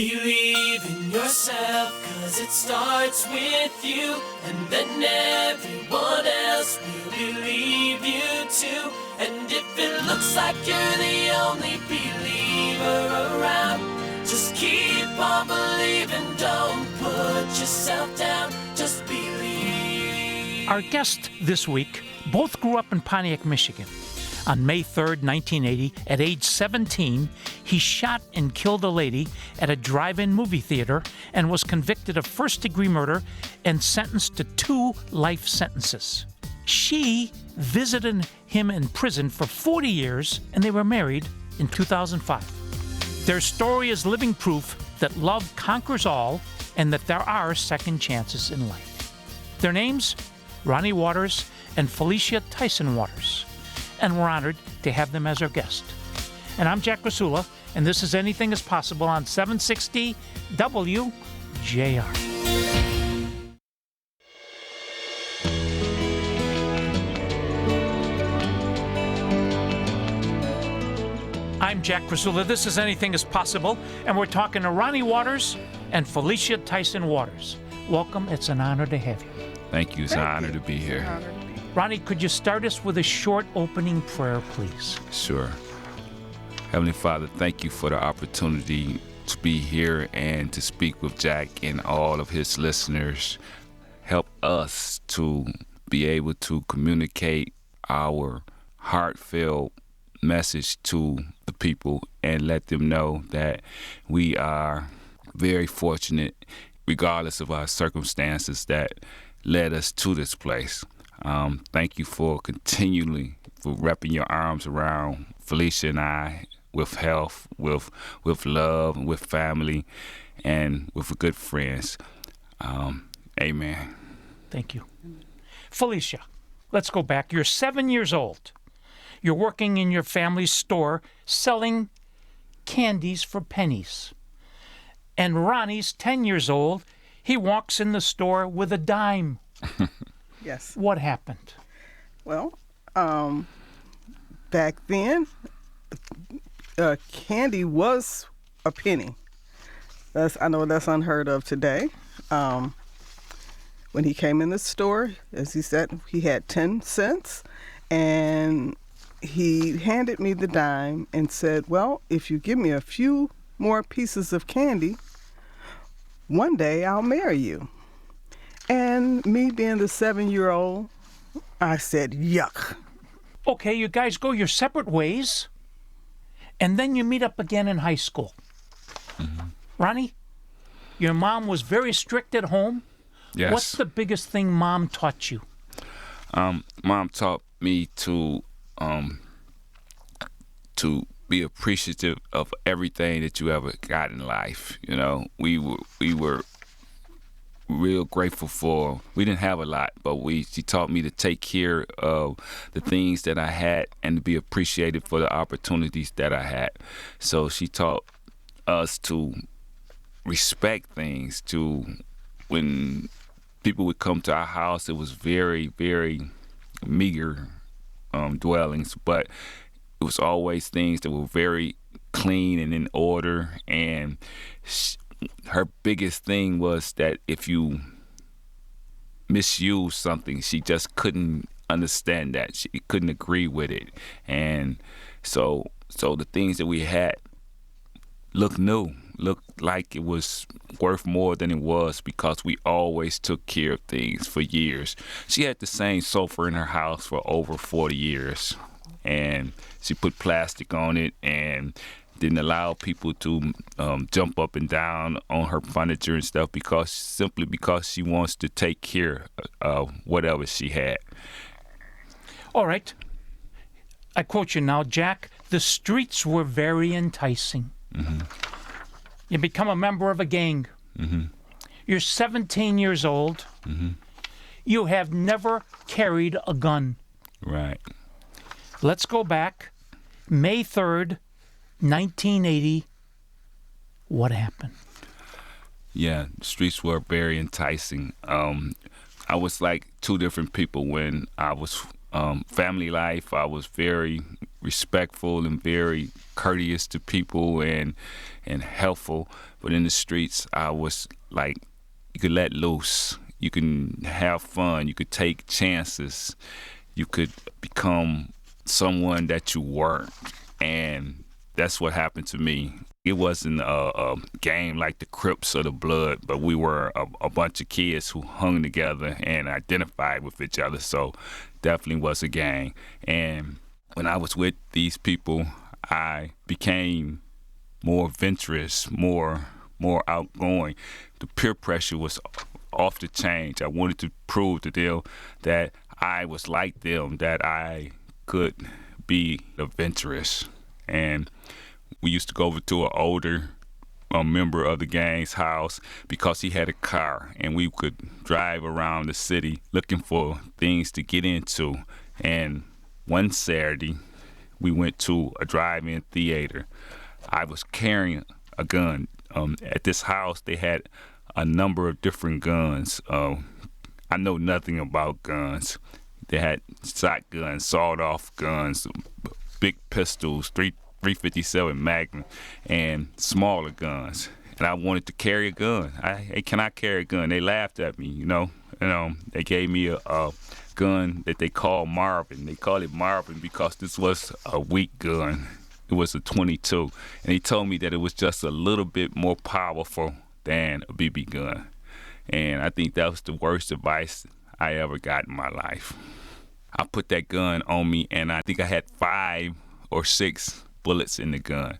Believe in yourself, 'cause it starts with you, and then everyone else will believe you too. And if it looks like you're the only believer around, just keep on believing, don't put yourself down, just believe. Our guest this week both grew up in Pontiac, Michigan. On May 3rd, 1980, at age 17, he shot and killed a lady at a drive-in movie theater and was convicted of first-degree murder and sentenced to 2 life sentences. She visited him in prison for 40 years, and they were married in 2005. Their story is living proof that love conquers all and that there are second chances in life. Their names, Ronnie Waters and Felecia Tyson-Waters. And we're honored to have them as our guest. And I'm Jack Krasula, and this is Anything is Possible on 760 WJR. I'm Jack Krasula. This is Anything is Possible, and we're talking to Ronnie Waters and Felecia Tyson-Waters. Welcome. It's an honor to have you. Thank you. It's an honor to be here. Ronnie, could you start us with a short opening prayer, please? Sure. Heavenly Father, thank you for the opportunity to be here and to speak with Jack and all of his listeners. Help us to be able to communicate our heartfelt message to the people and let them know that we are very fortunate, regardless of our circumstances that led us to this place. Thank you for continually for wrapping your arms around Felecia and I with health, with love, and with family, and with good friends. Amen. Thank you. Felecia, let's go back. You're 7 years old. You're working in your family's store selling candies for pennies. And Ronnie's 10 years old. He walks in the store with a dime. Yes. What happened? Well, back then, candy was a penny. I know that's unheard of today. When he came in the store, as he said, he had 10 cents, and he handed me the dime and said, well, if you give me a few more pieces of candy, one day I'll marry you. And me being the 7-year-old, I said, yuck. Okay, you guys go your separate ways, and then you meet up again in high school. Mm-hmm. Ronnie, your mom was very strict at home. Yes. What's the biggest thing Mom taught you? Mom taught me to be appreciative of everything that you ever got in life. You know, we were real grateful for. We didn't have a lot, but she taught me to take care of the things that I had and to be appreciated for the opportunities that I had. So she taught us to respect things. When people would come to our house, it was very, very meager dwellings, but it was always things that were very clean and in order. And her biggest thing was that if you misuse something, she just couldn't understand that. She couldn't agree with it. And so the things that we had looked new, looked like it was worth more than it was because we always took care of things for years. She had the same sofa in her house for over 40 years. And she put plastic on it and didn't allow people to jump up and down on her furniture and stuff simply because she wants to take care of whatever she had. All right. I quote you now, Jack. The streets were very enticing. Mm-hmm. You become a member of a gang. Mm-hmm. You're 17 years old. Mm-hmm. You have never carried a gun. Right. Let's go back. May 3rd, 1980. What happened? Yeah, the streets were very enticing. I was like two different people when I was family life, I was very respectful and very courteous to people and helpful. But in the streets, I was like, you could let loose. You can have fun. You could take chances. You could become someone that you weren't. And that's what happened to me. It wasn't a game like the Crips or the Blood, but we were a bunch of kids who hung together and identified with each other. So definitely was a gang. And when I was with these people, I became more adventurous, more outgoing. The peer pressure was off the chain. I wanted to prove to them that I was like them, that I could be adventurous. And we used to go over to an older member of the gang's house because he had a car, and we could drive around the city looking for things to get into. And one Saturday, we went to a drive-in theater. I was carrying a gun. At this house, they had a number of different guns. I know nothing about guns. They had shotguns, sawed-off guns, big pistols, 357 Magnum, and smaller guns. And I wanted to carry a gun. Hey, can I carry a gun? They laughed at me, you know. They gave me a gun that they call Marvin. They call it Marvin because this was a weak gun. It was a .22. And they told me that it was just a little bit more powerful than a BB gun. And I think that was the worst advice I ever got in my life. I put that gun on me, and I think I had 5 or 6 bullets in the gun.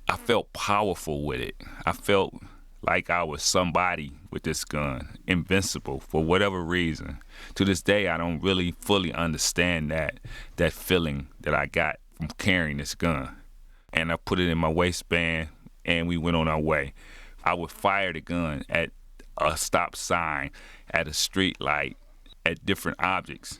I felt powerful with it. I felt like I was somebody with this gun, invincible for whatever reason. To this day, I don't really fully understand that feeling that I got from carrying this gun. And I put it in my waistband, and we went on our way. I would fire the gun at a stop sign, at a street light, at different objects.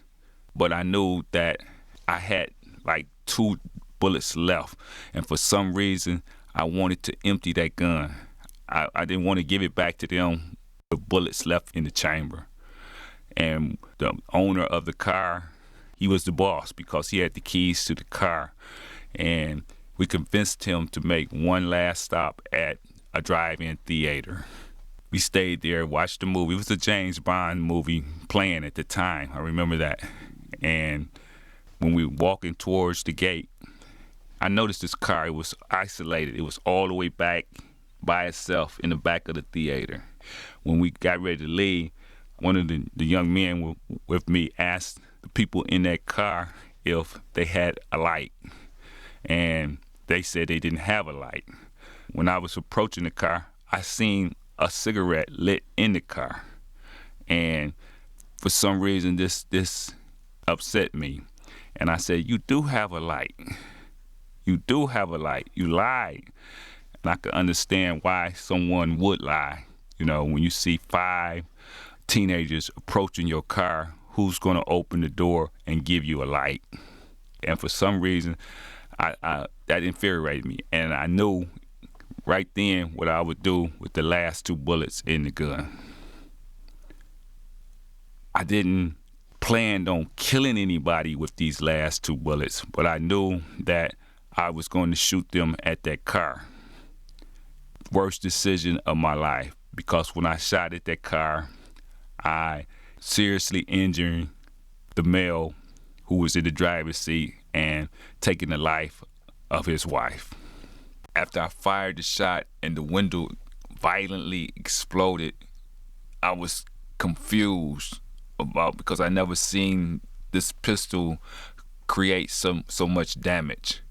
But I knew that I had like 2 bullets left, and for some reason I wanted to empty that gun. I didn't want to give it back to them with bullets left in the chamber. And the owner of the car, he was the boss because he had the keys to the car, and we convinced him to make one last stop at a drive-in theater. We stayed there, watched the movie. It was a James Bond movie playing at the time. I remember that. And when we were walking towards the gate, I noticed this car. It was isolated. It was all the way back by itself in the back of the theater. When we got ready to leave, one of the young men with me asked the people in that car if they had a light. And they said they didn't have a light. When I was approaching the car, I seen a cigarette lit in the car. And for some reason, this upset me. And I said, "You do have a light. You do have a light. You lied." And I could understand why someone would lie. You know, when you see 5 teenagers approaching your car, who's going to open the door and give you a light? And for some reason, that infuriated me. And I knew right then what I would do with the last 2 bullets in the gun. I didn't plan on killing anybody with these last 2 bullets, but I knew that I was going to shoot them at that car. Worst decision of my life, because when I shot at that car, I seriously injured the male who was in the driver's seat and taking the life of his wife. After I fired the shot and the window violently exploded, I was confused because I never seen this pistol create so much damage.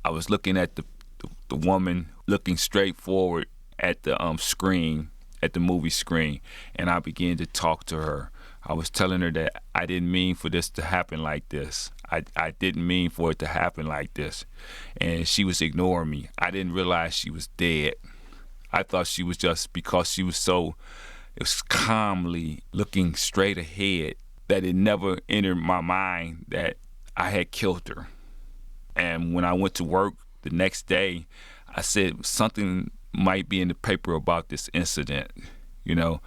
I was looking at the woman looking straight forward at the screen, at the movie screen, and I began to talk to her. I was telling her that I didn't mean for this to happen like this. I didn't mean for it to happen like this. And she was ignoring me. I didn't realize she was dead. I thought she was just, because she was so calmly looking straight ahead, that it never entered my mind that I had killed her. And when I went to work the next day, I said something might be in the paper about this incident. You know,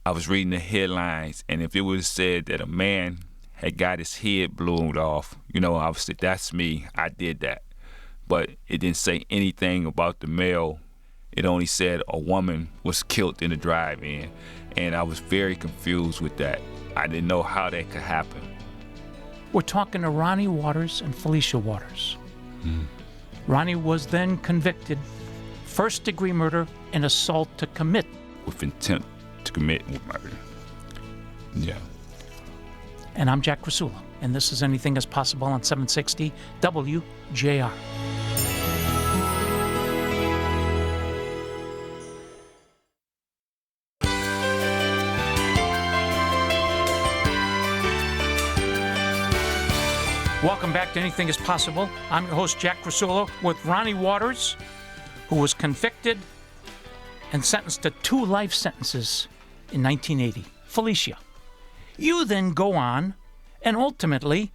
I was reading the headlines, and if it would have said that a man had got his head blown off. Obviously that's me. I did that. But it didn't say anything about the male. It only said a woman was killed in the drive-in. And I was very confused with that. I didn't know how that could happen. We're talking to Ronnie Waters and Felecia Waters. Ronnie was then convicted first-degree murder and assault to commit. With intent to commit murder. Yeah. And I'm Jack Krasula, and this is Anything is Possible on 760 WJR. Welcome back to Anything is Possible. I'm your host, Jack Krasula, with Ronnie Waters, who was convicted and sentenced to 2 life sentences in 1980. Felecia, you then go on and ultimately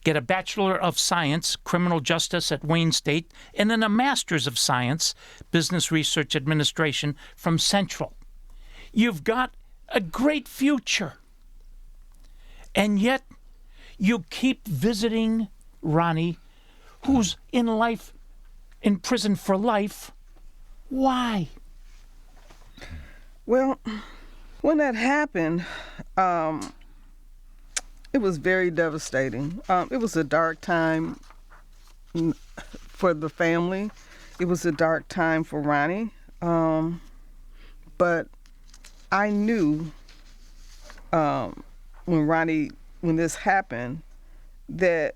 get a Bachelor of Science, Criminal Justice at Wayne State, and then a Master's of Science, Business Research Administration from Central. You've got a great future. And yet, you keep visiting Ronnie, who's in prison for life. Why? Well, when that happened, it was very devastating. It was a dark time for the family. It was a dark time for Ronnie. But I knew when this happened, that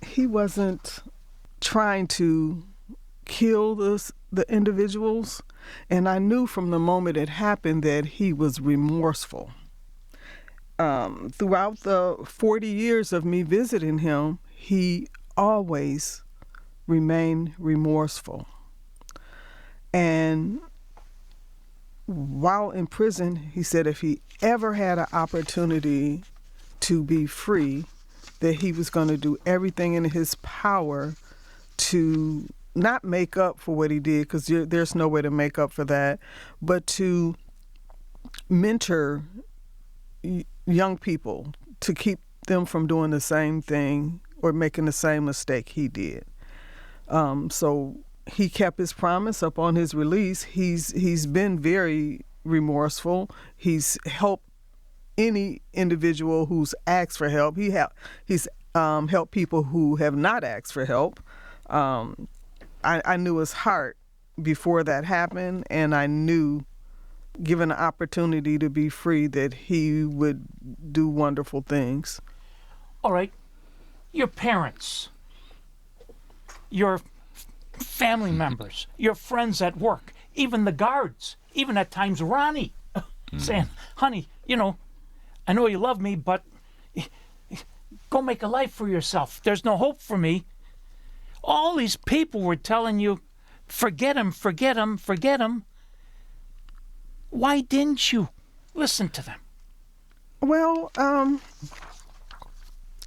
he wasn't trying to kill the individuals. And I knew from the moment it happened that he was remorseful. Throughout the 40 years of me visiting him, he always remained remorseful. And while in prison, he said if he ever had an opportunity to be free, that he was going to do everything in his power to not make up for what he did, because there's no way to make up for that, but to mentor young people to keep them from doing the same thing or making the same mistake he did. So he kept his promise upon his release. He's been very remorseful. He's helped any individual who's asked for help. He's helped people who have not asked for help. I knew his heart before that happened, and I knew, given an opportunity to be free, that he would do wonderful things. All right. Your parents, your family members, your friends at work, even the guards, even at times Ronnie, saying, honey, I know you love me, but go make a life for yourself. There's no hope for me. All these people were telling you, forget him, forget him, forget him. Why didn't you listen to them? Well, a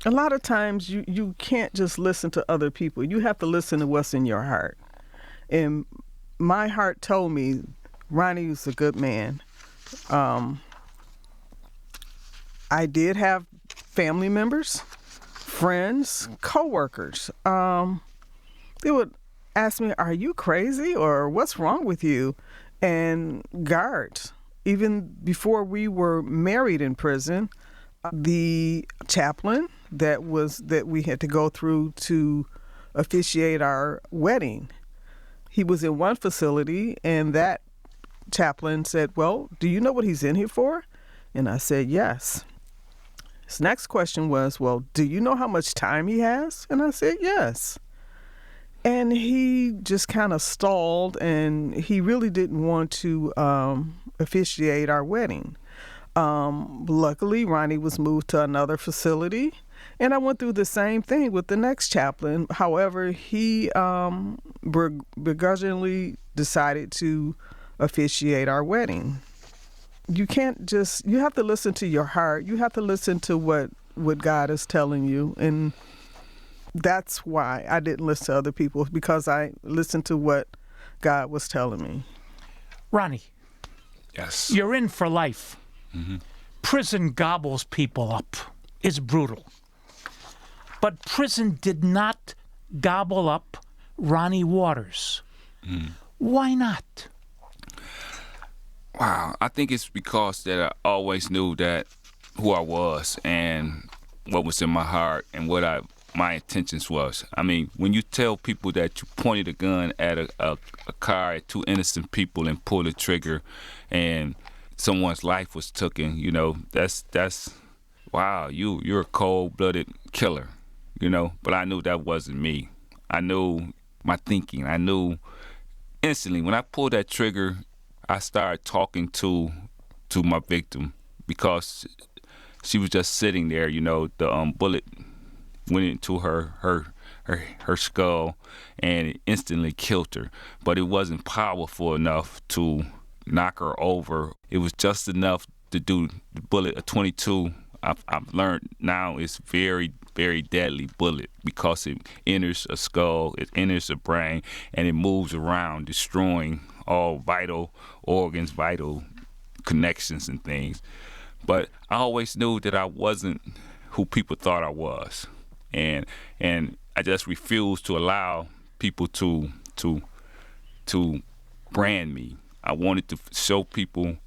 lot of times you can't just listen to other people. You have to listen to what's in your heart. And my heart told me Ronnie was a good man. I did have family members, friends, coworkers. They would ask me, are you crazy, or what's wrong with you? And guards, even before we were married in prison, the chaplain that we had to go through to officiate our wedding, he was in one facility, and that chaplain said, well, do you know what he's in here for? And I said, yes. His next question was, well, do you know how much time he has? And I said, yes. And he just kind of stalled, and he really didn't want to officiate our wedding. Luckily, Ronnie was moved to another facility, and I went through the same thing with the next chaplain. However, he begrudgingly decided to officiate our wedding. You have to listen to your heart. You have to listen to what God is telling you. And that's why I didn't listen to other people, because I listened to what God was telling me. Ronnie. Yes. You're in for life. Mm-hmm. Prison gobbles people up. is brutal. But prison did not gobble up Ronnie Waters. Why not? Wow, I think it's because that I always knew that who I was and what was in my heart and what my intentions was. I mean, when you tell people that you pointed a gun at a car at two innocent people and pulled the trigger and someone's life was taken, you know, that's wow, you're a cold-blooded killer, you know. But I knew that wasn't me. I knew my thinking. I knew instantly when I pulled that trigger, I started talking to my victim because she was just sitting there, you know. The bullet went into her skull and it instantly killed her. But it wasn't powerful enough to knock her over. It was just enough to do the bullet, a 22. I've learned now it's very, very deadly bullet because it enters a skull, it enters a brain, and it moves around, destroying all vital organs, vital connections and things. But I always knew that I wasn't who people thought I was. And I just refused to allow people to brand me. I wanted to show people,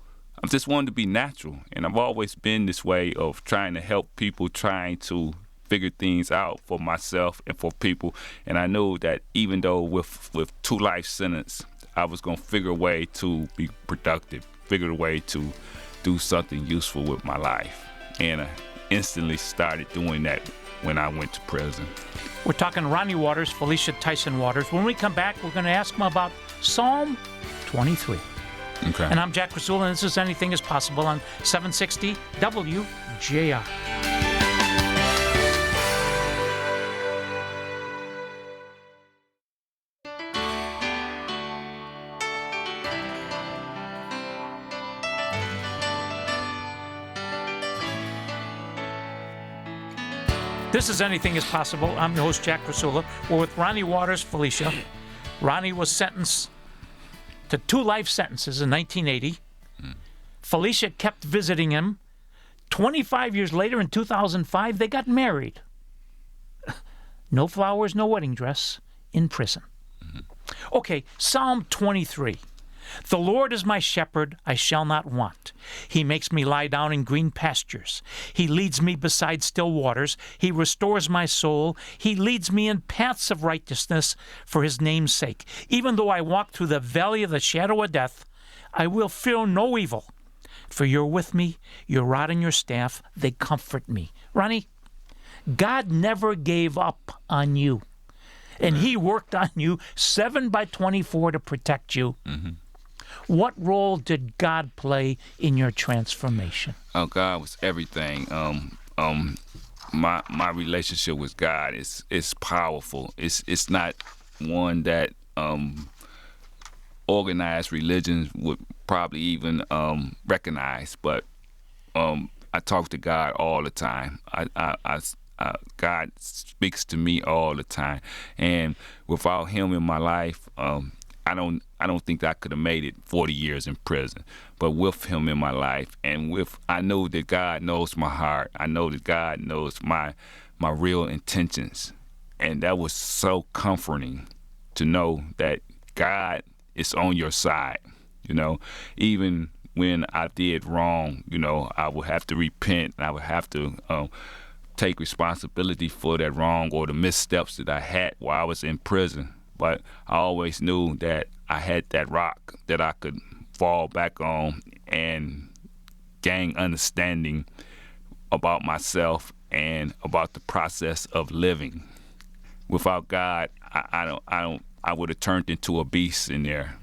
I just wanted to be natural. And I've always been this way of trying to help people, trying to figure things out for myself and for people. And I knew that even though with 2 life sentences, I was going to figure a way to be productive, figure a way to do something useful with my life. And I instantly started doing that when I went to prison. We're talking Ronnie Waters, Felecia Tyson-Waters. When we come back, we're going to ask him about Psalm 23. Okay. And I'm Jack Krasula, and this is Anything is Possible on 760 WJR. This is Anything is Possible. I'm your host, Jack Krasula. We're with Ronnie Waters Felecia. Ronnie was sentenced to 2 life sentences in 1980. Felecia kept visiting him. 25 years later, in 2005, they got married. No flowers, no wedding dress, in prison. Okay, Psalm 23. The Lord is my shepherd, I shall not want. He makes me lie down in green pastures. He leads me beside still waters. He restores my soul. He leads me in paths of righteousness for his name's sake. Even though I walk through the valley of the shadow of death, I will fear no evil. For you're with me, your rod and your staff, they comfort me. Ronnie, God never gave up on you. And he worked on you 7/24 to protect you. What role did God play in your transformation? Oh, God was everything. My relationship with God is powerful. It's not one that organized religions would probably even recognize, but I talk to God all the time. God speaks to me all the time, and without Him in my life, I don't think I could have made it 40 years in prison. But with Him in my life, and I know that God knows my heart. I know that God knows my real intentions, and that was so comforting to know that God is on your side. You know, even when I did wrong, you know, I would have to repent. I would have to take responsibility for that wrong or the missteps that I had while I was in prison. But I always knew that I had that rock that I could fall back on and gain understanding about myself and about the process of living. Without God, I would have turned into a beast in there,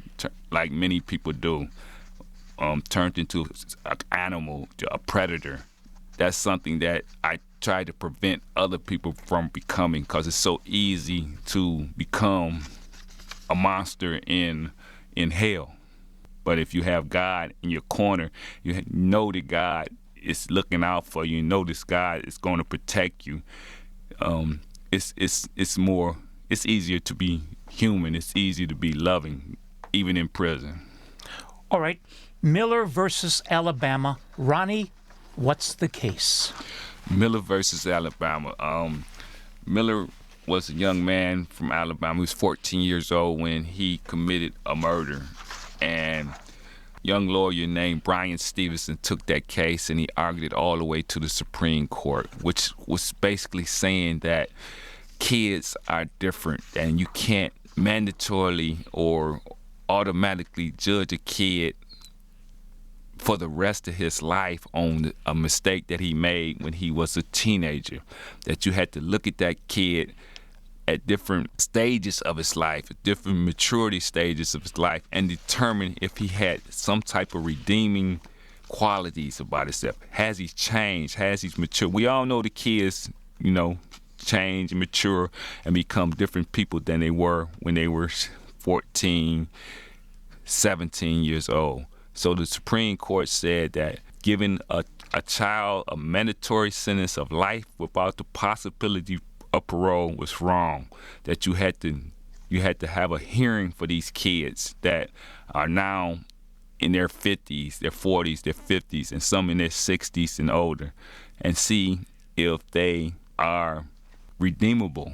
like many people do. Turned into an animal, a predator. That's something that I try to prevent other people from becoming, because it's so easy to become a monster in hell. But if you have God in your corner, you know that God is looking out for you. You know this God is going to protect you. It's easier to be human. It's easier to be loving, even in prison. All right, Miller versus Alabama. Ronnie, what's the case? Miller versus Alabama. Miller was a young man from Alabama. He was 14 years old when he committed a murder. And a young lawyer named Brian Stevenson took that case and he argued it all the way to the Supreme Court, which was basically saying that kids are different and you can't mandatorily or automatically judge a kid for the rest of his life on a mistake that he made when he was a teenager. That you had to look at that kid at different stages of his life, at different maturity stages of his life, and determine if he had some type of redeeming qualities about himself. Has he changed? Has he matured? We all know the kids, change and mature and become different people than they were when they were 14, 17 years old. So the Supreme Court said that giving a child a mandatory sentence of life without the possibility of parole was wrong. That you had to have a hearing for these kids that are now in their 50s, their 40s, their 50s, and some in their 60s and older, and see if they are redeemable,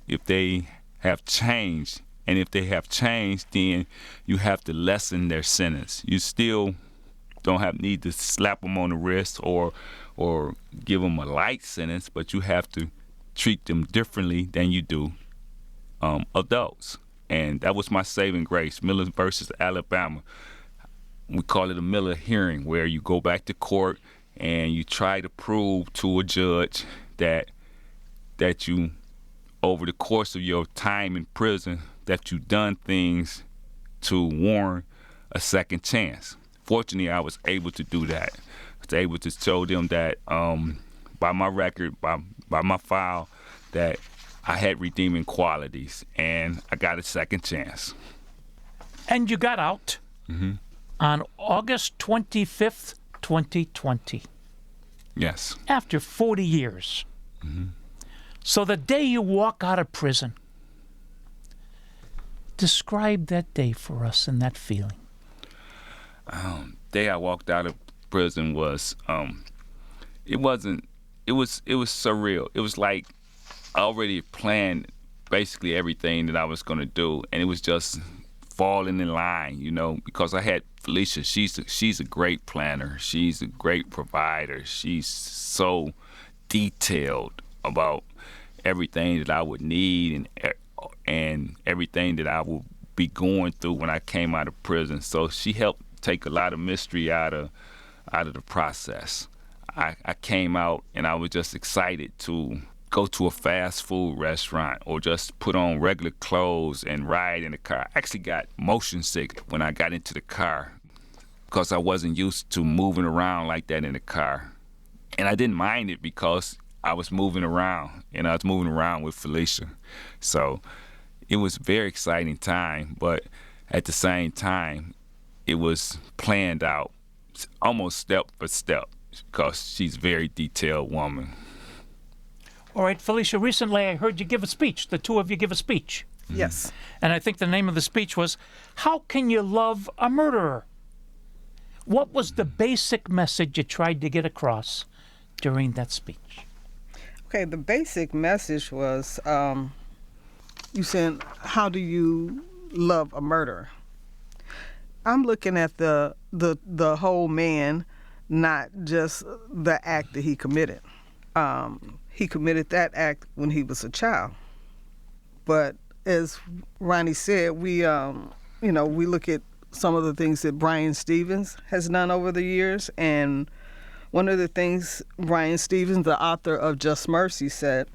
if they have changed. And if they have changed, then you have to lessen their sentence. You still don't need to slap them on the wrist or give them a light sentence, but you have to treat them differently than you do adults. And that was my saving grace, Miller versus Alabama. We call it a Miller hearing, where you go back to court and you try to prove to a judge that you, over the course of your time in prison, that you've done things to warrant a second chance. Fortunately, I was able to do that. I was able to show them that by my record, by my file, that I had redeeming qualities, and I got a second chance. And you got out on August 25th, 2020. Yes. After 40 years. So the day you walk out of prison, describe that day for us and that feeling. Day I walked out of prison was, it was surreal. It was like I already planned basically everything that I was going to do, and it was just falling in line, because I had Felecia. She's a great planner. She's a great provider. She's so detailed about everything that I would need and everything that I would be going through when I came out of prison. So she helped take a lot of mystery out of the process. I came out and I was just excited to go to a fast food restaurant or just put on regular clothes and ride in the car. I actually got motion sick when I got into the car because I wasn't used to moving around like that in the car. And I didn't mind it because I was moving around, and I was moving around with Felecia. So it was a very exciting time, but at the same time, it was planned out almost step for step because she's a very detailed woman. All right, Felecia, recently I heard you give a speech. The two of you give a speech. Yes. And I think the name of the speech was, How Can You Love a Murderer? What was the basic message you tried to get across during that speech? Okay, the basic message was, you said, how do you love a murderer? I'm looking at the whole man, not just the act that he committed. He committed that act when he was a child. But as Ronnie said, we look at some of the things that Brian Stevens has done over the years, and one of the things Brian Stevens, the author of Just Mercy, said,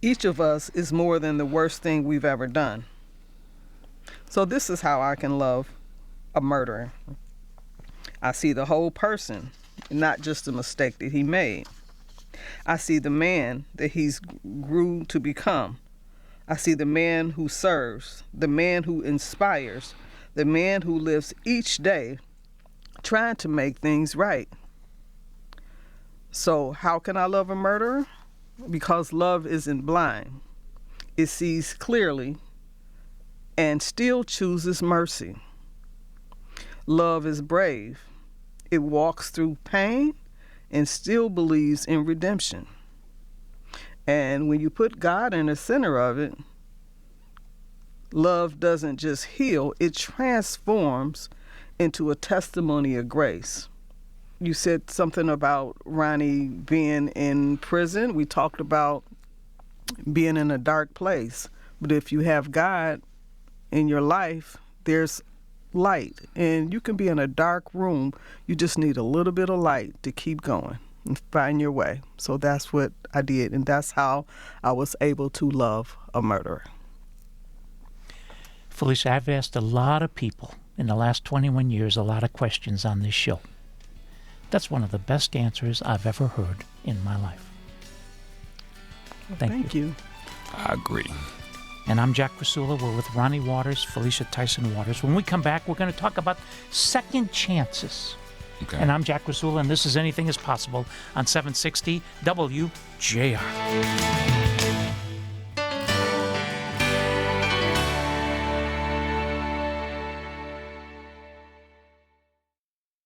each of us is more than the worst thing we've ever done. So this is how I can love a murderer. I see the whole person, not just the mistake that he made. I see the man that he's grew to become. I see the man who serves, the man who inspires, the man who lives each day trying to make things right. So how can I love a murderer? Because love isn't blind. It sees clearly and still chooses mercy. Love is brave. It walks through pain and still believes in redemption. And when you put God in the center of it, love doesn't just heal, it transforms into a testimony of grace. You said something about Ronnie being in prison. We talked about being in a dark place. But if you have God in your life, there's light. And you can be in a dark room. You just need a little bit of light to keep going and find your way. So that's what I did. And that's how I was able to love a murderer. Felecia, I've asked a lot of people in the last 21 years a lot of questions on this show. That's one of the best answers I've ever heard in my life. Well, Thank you. I agree. And I'm Jack Krasula. We're with Ronnie Waters, Felecia Tyson-Waters. When we come back, we're going to talk about second chances. Okay. And I'm Jack Krasula, and this is Anything is Possible on 760 WJR.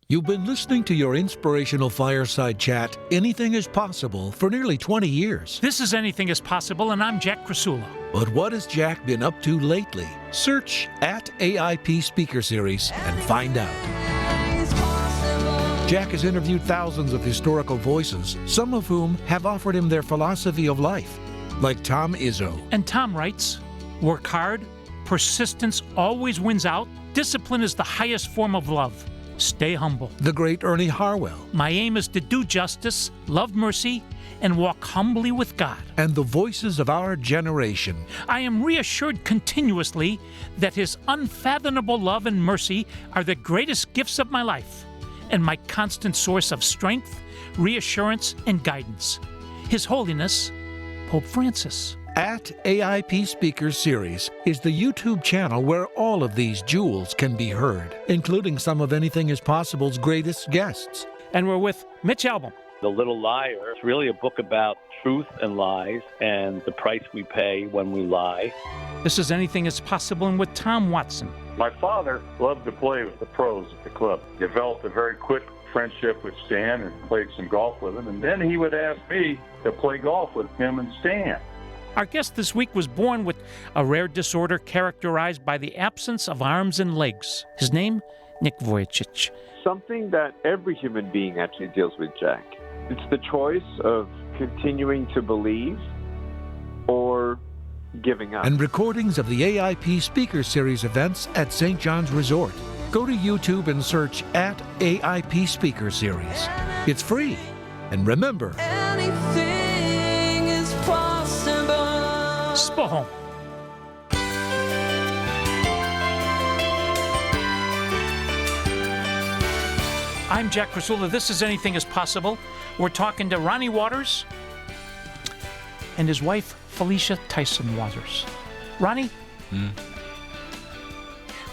You've been listening to your inspirational fireside chat, Anything is Possible, for nearly 20 years. This is Anything is Possible, and I'm Jack Krasula. But what has Jack been up to lately? Search at AIP Speaker Series and find out. Jack has interviewed thousands of historical voices, some of whom have offered him their philosophy of life, like Tom Izzo. And Tom writes, work hard, persistence always wins out, discipline is the highest form of love. Stay humble. The great Ernie Harwell. My aim is to do justice, love mercy, and walk humbly with God. And the voices of our generation. I am reassured continuously that His unfathomable love and mercy are the greatest gifts of my life and my constant source of strength, reassurance, and guidance. His Holiness, Pope Francis. At AIP Speakers Series is the YouTube channel where all of these jewels can be heard, including some of Anything is Possible's greatest guests. And we're with Mitch Albom. The Little Liar is really a book about truth and lies and the price we pay when we lie. This is Anything is Possible, and with Tom Watson. My father loved to play with the pros at the club. Developed a very quick friendship with Stan and played some golf with him. And then he would ask me to play golf with him and Stan. Our guest this week was born with a rare disorder characterized by the absence of arms and legs. His name, Nick Vujicic. Something that every human being actually deals with, Jack. It's the choice of continuing to believe or giving up. And recordings of the AIP Speaker Series events at St. John's Resort. Go to YouTube and search at AIP Speaker Series. It's free. And remember, Anything is possible. Spohom. I'm Jack Krasula. This is Anything is Possible. We're talking to Ronnie Waters and his wife, Felecia Tyson-Waters. Ronnie,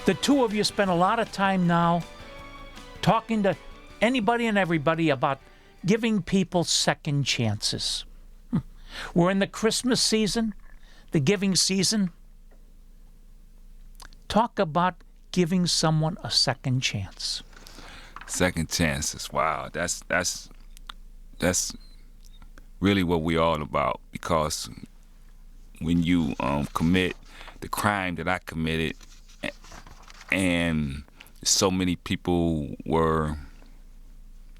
the two of you spend a lot of time now talking to anybody and everybody about giving people second chances. We're in the Christmas season, the giving season. Talk about giving someone a second chance. Second chances. Wow, that's really what we're all about, because when you commit the crime that I committed, and so many people were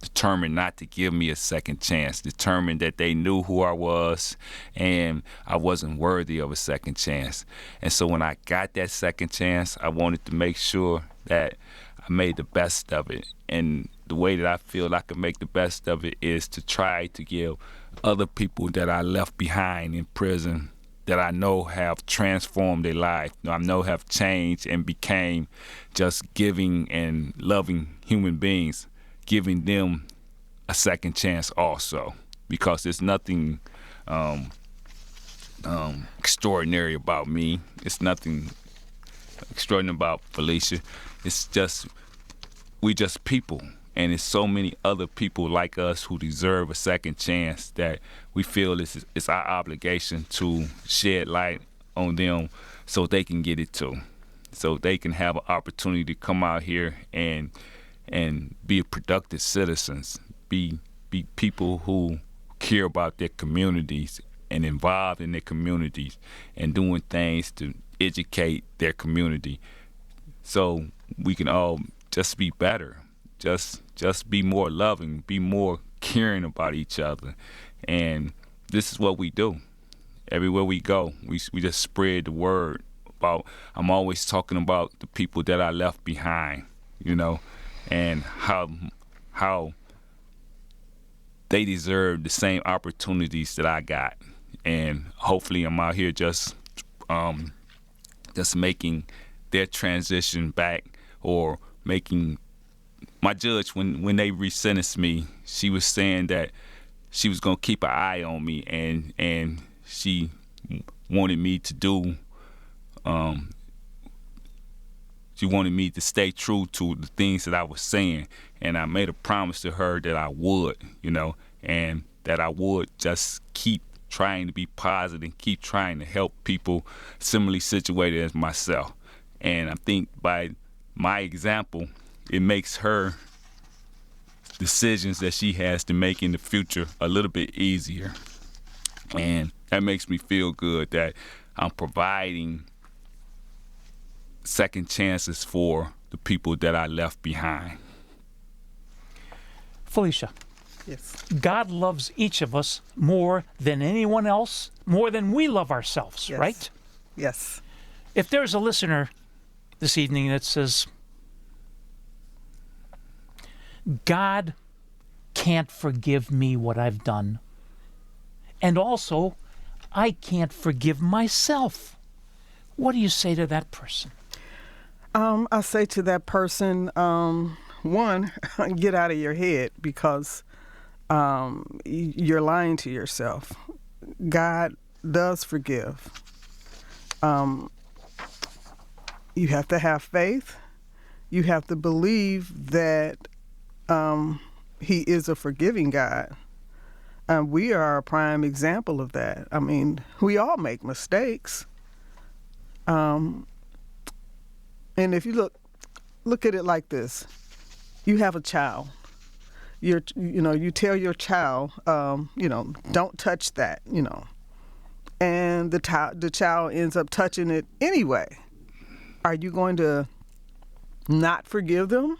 determined not to give me a second chance, determined that they knew who I was and I wasn't worthy of a second chance. And so when I got that second chance, I wanted to make sure that I made the best of it. And the way that I feel I can make the best of it is to try to give other people that I left behind in prison, that I know have transformed their life, I know have changed and became just giving and loving human beings, giving them a second chance also, because there's nothing extraordinary about me. It's nothing extraordinary about Felecia. It's just, we just people, and there's so many other people like us who deserve a second chance that we feel it's our obligation to shed light on them so they can get it too, so they can have an opportunity to come out here and be productive citizens, be be people who care about their communities and involved in their communities and doing things to educate their community, so we can all just be better, just be more loving, be more caring about each other. And this is what we do. Everywhere we go, we just spread the word about. I'm always talking about the people that I left behind, and how they deserve the same opportunities that I got. And hopefully I'm out here just making their transition back, or making my judge, when they resentenced me, she was saying that she was going to keep an eye on me, and she wanted me to do, she wanted me to stay true to the things that I was saying. And I made a promise to her that I would, and that I would just keep trying to be positive, keep trying to help people similarly situated as myself. And I think by my example, it makes her decisions that she has to make in the future a little bit easier. And that makes me feel good that I'm providing second chances for the people that I left behind. Felecia. Yes. God loves each of us more than anyone else, more than we love ourselves, Yes. right? Yes. If there's a listener this evening that says, God can't forgive me what I've done, and also I can't forgive myself, what do you say to that person? I say to that person, one, get out of your head, because you're lying to yourself. God does forgive. You have to have faith. You have to believe that He is a forgiving God. We are a prime example of that. I mean, we all make mistakes. And if you look at it like this, you have a child. You tell your child, don't touch that, and the child ends up touching it anyway. Are you going to not forgive them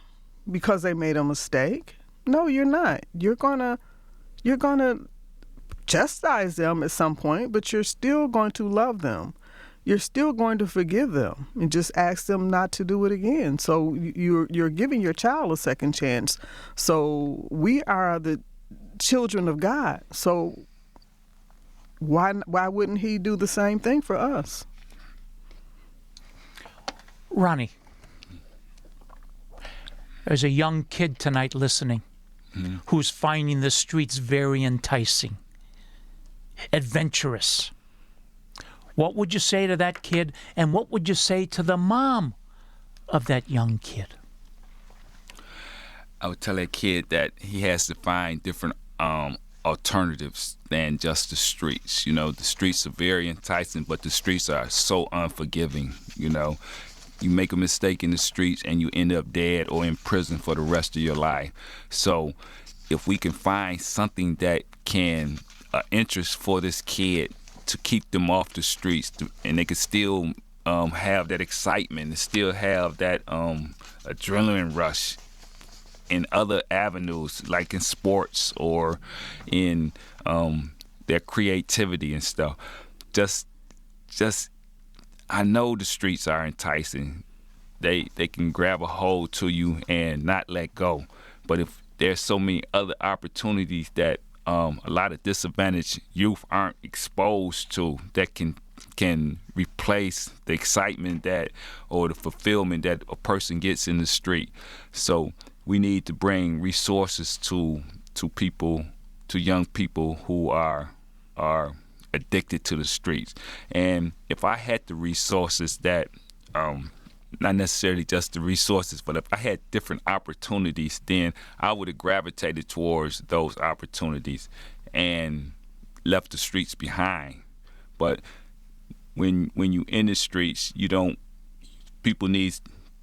because they made a mistake? No, you're not. You're gonna chastise them at some point, but you're still going to love them. You're still going to forgive them and just ask them not to do it again. So you're giving your child a second chance. So we are the children of God. So why wouldn't He do the same thing for us? Ronnie, there's a young kid tonight listening who's finding the streets very enticing, adventurous. What would you say to that kid, and what would you say to the mom of that young kid? I would tell that kid that he has to find different alternatives than just the streets. The streets are very enticing, but the streets are so unforgiving. You make a mistake in the streets and you end up dead or in prison for the rest of your life. So if we can find something that can interest for this kid to keep them off the streets, and they can still have that excitement and still have that adrenaline rush in other avenues, like in sports or in their creativity and stuff. Just I know the streets are enticing. They can grab a hold to you and not let go. But if there's so many other opportunities that a lot of disadvantaged youth aren't exposed to, that can replace the excitement or the fulfillment that a person gets in the street. So we need to bring resources to people, to young people who are addicted to the streets. And if I had the resources that, not necessarily just the resources, but if I had different opportunities, then I would have gravitated towards those opportunities and left the streets behind. But when you in the streets, people need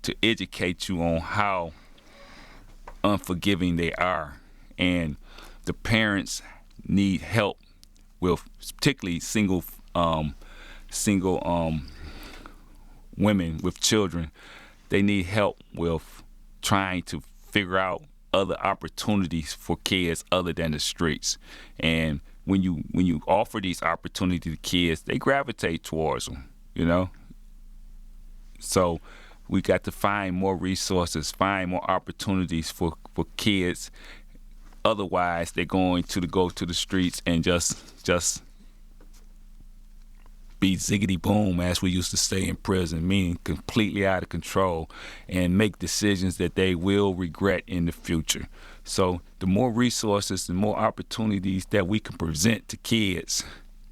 to educate you on how unforgiving they are. And the parents need help with, particularly single women with children. They need help with trying to figure out other opportunities for kids other than the streets. And when you offer these opportunities to kids, they gravitate towards them, you know? So we got to find more resources, find more opportunities for kids. Otherwise, they're going to go to the streets and just be ziggity boom, as we used to say in prison, meaning completely out of control, and make decisions that they will regret in the future. So the more resources, the more opportunities that we can present to kids,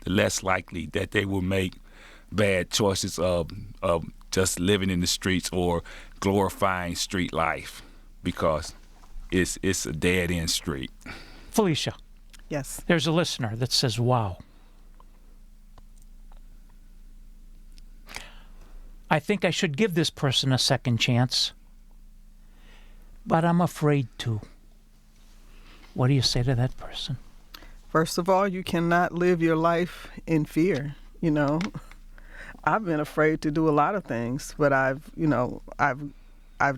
the less likely that they will make bad choices of just living in the streets or glorifying street life, because it's a dead-end street. Felecia. Yes. There's a listener that says, wow. I think I should give this person a second chance, but I'm afraid to. What do you say to that person? First of all, you cannot live your life in fear. You know, I've been afraid to do a lot of things, but I've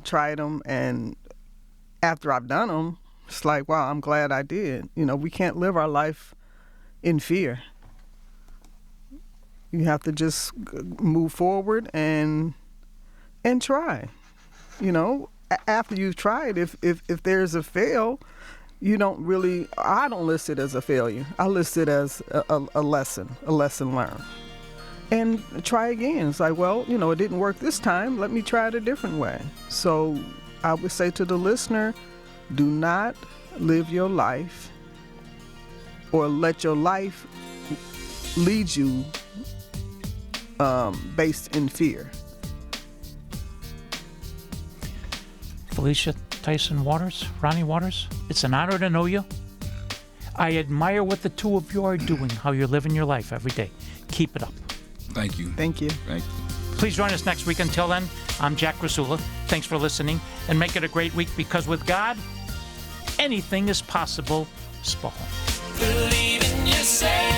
tried them, and after I've done them, it's like, wow, I'm glad I did. You know, we can't live our life in fear. You have to just move forward and try. You know, after you've tried, if there's a fail, I don't list it as a failure. I list it as a lesson learned. And try again. It's like, well, you know, it didn't work this time. Let me try it a different way. So I would say to the listener, do not live your life or let your life lead you based in fear. Felecia Tyson-Waters, Ronnie Waters, it's an honor to know you. I admire what the two of you are doing, how you're living your life every day. Keep it up. Thank you. Thank you. Thank you. Please join us next week. Until then, I'm Jack Krasula. Thanks for listening, and make it a great week, because with God, anything is possible. Spahn. Believe in yourself.